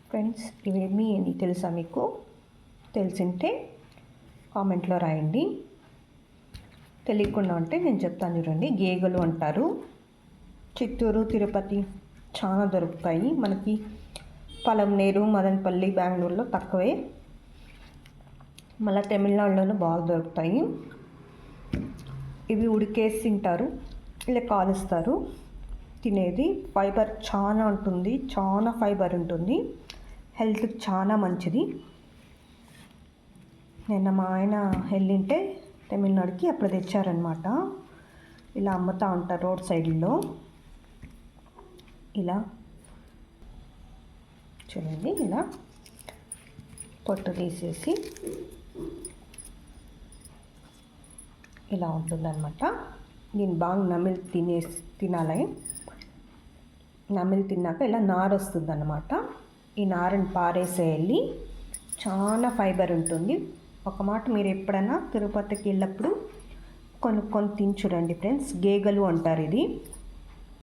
Friends ఇవేమీ తెలుసా మీకు? తెలిసింటే కామెంట్లో రాయండి. తెలియకుండా ఉంటే నేను చెప్తాను చూడండి. గేగలు అంటారు. చిత్తూరు, తిరుపతి చాలా దొరుకుతాయి మనకి. పలంనేరు, మదనపల్లి, బెంగళూరులో తక్కువే. మళ్ళీ తమిళనాడులోనూ బాగా దొరుకుతాయి. ఇవి ఉడికేసి తింటారు, ఇలా కాలుస్తారు. తినేది ఫైబర్ చాలా ఉంటుంది, చాలా ఫైబర్ ఉంటుంది, హెల్త్కి చాలా మంచిది. నిన్న మా ఆయన వెళ్ళింటే తమిళనాడుకి అప్పుడు తెచ్చారనమాట. ఇలా అమ్ముతూ ఉంటారు రోడ్ సైడ్లో. ఇలా చూడండి, ఇలా పొట్టు తీసేసి ఇలా ఉంటుందన్నమాట. దీన్ని బాగా నమిలి తినాలి. నమిలి తిన్నాక ఇలా నార వస్తుంది అన్నమాట. ఈ నారని పారేసేయాలి. చాలా ఫైబర్ ఉంటుంది. ఒక మాట మీరు ఎప్పుడైనా తిరుపతికి వెళ్ళినప్పుడు కొనుక్కొని తిని చూడండి ఫ్రెండ్స్. గేగలు అంటారు ఇది.